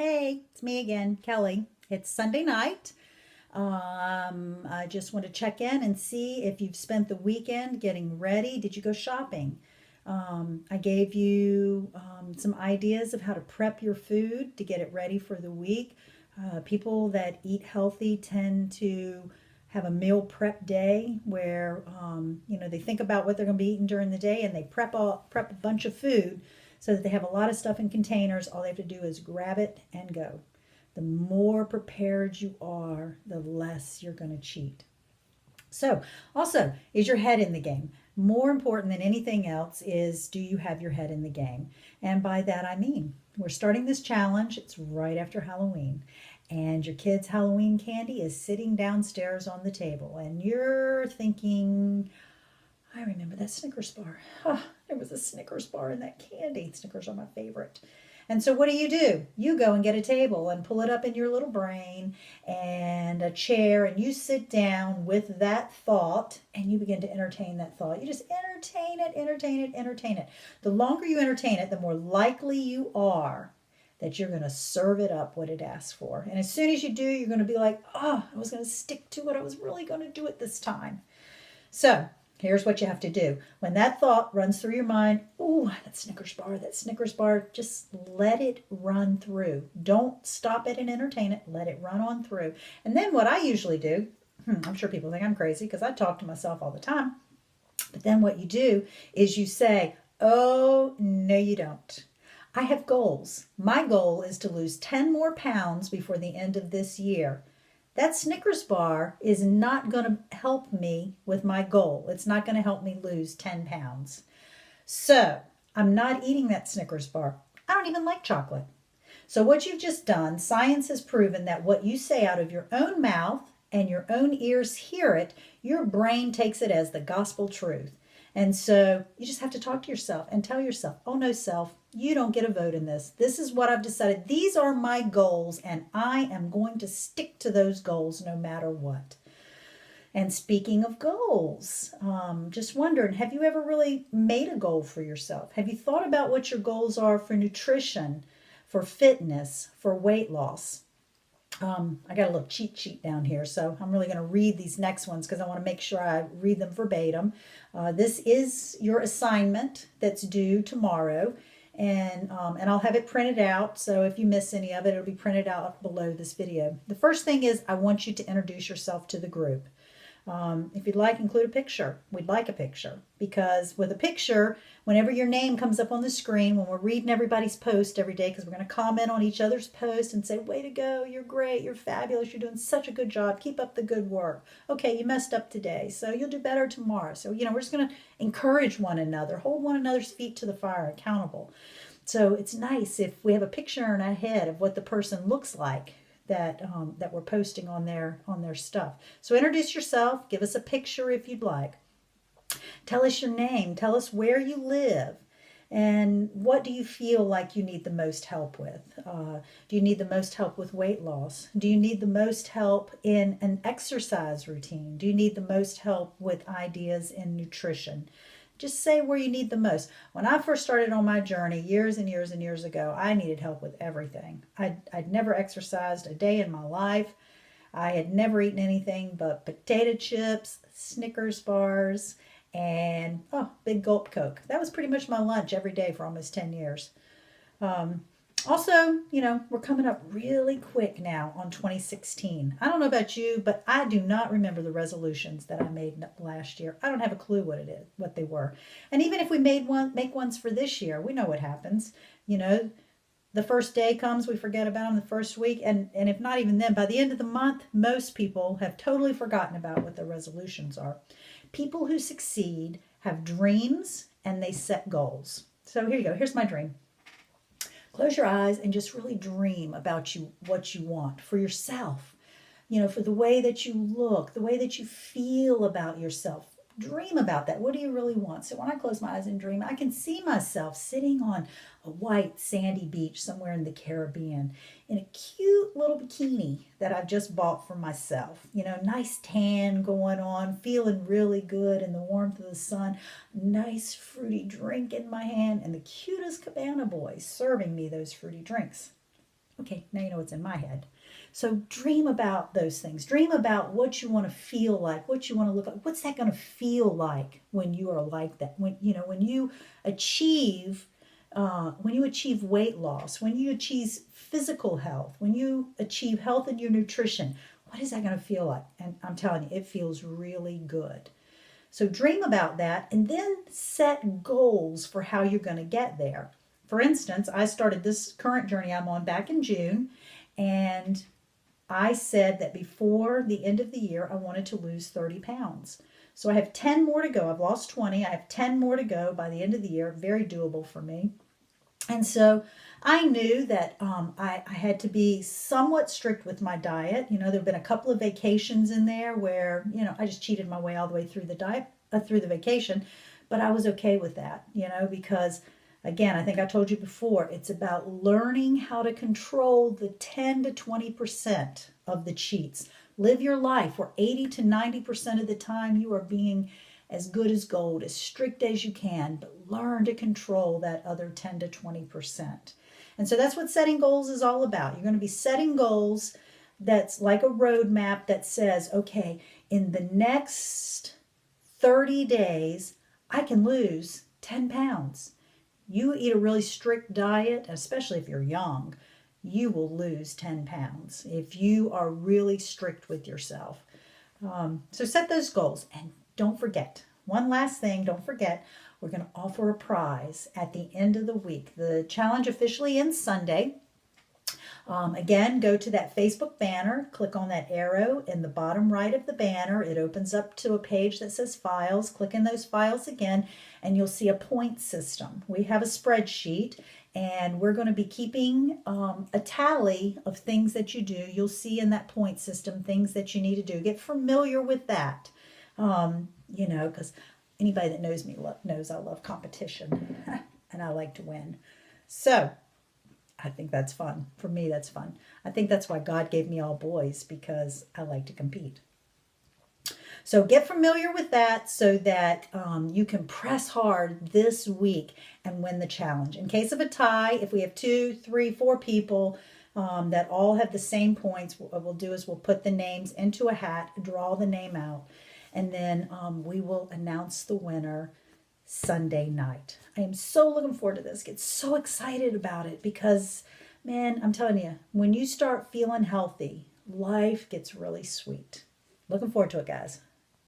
Hey, it's me again, Kelly. It's Sunday night. I just want to check in and see if you've spent the weekend getting ready. Did you go shopping? I gave you some ideas of how to prep your food to get it ready for the week. People that eat healthy tend to have a meal prep day where they think about what they're going to be eating during the day and they prep a bunch of food so that they have a lot of stuff in containers. All they have to do is grab it and go. The more prepared you are, the less you're going to cheat. So, also, is your head in the game? More important than anything else is, do you have your head in the game? And by that I mean, we're starting this challenge. It's right after Halloween. And your kid's Halloween candy is sitting downstairs on the table. And you're thinking, I remember that Snickers bar. Oh, there was a Snickers bar in that candy. Snickers are my favorite. And so what do? You go and get a table and pull it up in your little brain and a chair, and you sit down with that thought and you begin to entertain that thought. You just entertain it, entertain it, entertain it. The longer you entertain it, the more likely you are that you're going to serve it up what it asks for. And as soon as you do, you're going to be like, oh, I was going to stick to it. I was really going to do it this time. So here's what you have to do. When that thought runs through your mind, ooh, that Snickers bar, just let it run through. Don't stop it and entertain it. Let it run on through. And then what I usually do, I'm sure people think I'm crazy because I talk to myself all the time. But then what you do is you say, oh, no, you don't. I have goals. My goal is to lose 10 more pounds before the end of this year. That Snickers bar is not going to help me with my goal. It's not going to help me lose 10 pounds. So I'm not eating that Snickers bar. I don't even like chocolate. So what you've just done, science has proven that what you say out of your own mouth and your own ears hear it, your brain takes it as the gospel truth. And so you just have to talk to yourself and tell yourself, oh no, self, you don't get a vote in this. This is what I've decided. These are my goals, and I am going to stick to those goals no matter what. And speaking of goals, just wondering, have you ever really made a goal for yourself? Have you thought about what your goals are for nutrition, for fitness, for weight loss? I got a little cheat sheet down here, so I'm really going to read these next ones because I want to make sure I read them verbatim. This is your assignment that's due tomorrow, and I'll have it printed out. So if you miss any of it, it'll be printed out below this video. The first thing is I want you to introduce yourself to the group. If you'd like, include a picture. We'd like a picture because with a picture, whenever your name comes up on the screen, when we're reading everybody's post every day, because we're going to comment on each other's post and say, way to go, you're great, you're fabulous, you're doing such a good job, keep up the good work. Okay, you messed up today, so you'll do better tomorrow. So, we're just going to encourage one another, hold one another's feet to the fire, accountable. So it's nice if we have a picture in our head of what the person looks like that we're posting on their stuff. So introduce yourself, give us a picture if you'd like. Tell us your name, tell us where you live, and what do you feel like you need the most help with? Do you need the most help with weight loss? Do you need the most help in an exercise routine? Do you need the most help with ideas in nutrition? Just say where you need the most. When I first started on my journey years and years and years ago, I needed help with everything. I'd never exercised a day in my life. I had never eaten anything but potato chips, Snickers bars, and big gulp Coke. That was pretty much my lunch every day for almost 10 years. Also, we're coming up really quick now on 2016. I don't know about you, but I do not remember the resolutions that I made last year. I don't have a clue what they were. And even if we make ones for this year, we know what happens. The first day comes, we forget about them the first week, and if not even then, by the end of the month, most people have totally forgotten about what their resolutions are. People who succeed have dreams and they set goals. So here you go. Here's my dream. Close your eyes and just really dream about what you want for yourself. For the way that you look, the way that you feel about yourself. Dream about that. What do you really want? So when I close my eyes and dream, I can see myself sitting on a white sandy beach somewhere in the Caribbean in a cute little bikini that I've just bought for myself. Nice tan going on, feeling really good in the warmth of the sun, nice fruity drink in my hand, and the cutest cabana boy serving me those fruity drinks. Okay, now you know what's in my head. So dream about those things. Dream about what you want to feel like, what you want to look like. What's that going to feel like when you are like that? When you achieve, when you achieve weight loss, when you achieve physical health, when you achieve health in your nutrition. What is that going to feel like? And I'm telling you, it feels really good. So dream about that and then set goals for how you're going to get there. For instance, I started this current journey I'm on back in June, and I said that before the end of the year, I wanted to lose 30 pounds. So I have 10 more to go. I've lost 20. I have 10 more to go by the end of the year. Very doable for me. And so I knew that I had to be somewhat strict with my diet. There have been a couple of vacations in there where, I just cheated my way all the way through the diet, through the vacation. But I was okay with that, because again, I think I told you before, it's about learning how to control the 10 to 20% of the cheats. Live your life where 80 to 90% of the time you are being as good as gold, as strict as you can, but learn to control that other 10 to 20%. And so that's what setting goals is all about. You're going to be setting goals that's like a roadmap that says, okay, in the next 30 days, I can lose 10 pounds. You eat a really strict diet, especially if you're young, you will lose 10 pounds if you are really strict with yourself. So set those goals and don't forget. One last thing, don't forget, we're going to offer a prize at the end of the week. The challenge officially ends Sunday. Again, go to that Facebook banner, click on that arrow in the bottom right of the banner. It opens up to a page that says files. Click in those files again, and you'll see a point system. We have a spreadsheet, and we're going to be keeping a tally of things that you do. You'll see in that point system things that you need to do. Get familiar with that, because anybody that knows me knows I love competition, and I like to win. So I think that's fun. For me, that's fun. I think that's why God gave me all boys, because I like to compete. So get familiar with that so that you can press hard this week and win the challenge. In case of a tie, if we have 2, 3, 4 people that all have the same points, what we'll do is we'll put the names into a hat, draw the name out, and then we will announce the winner Sunday night. I am so looking forward to this. Get so excited about it because, man, I'm telling you, when you start feeling healthy, life gets really sweet. Looking forward to it, guys.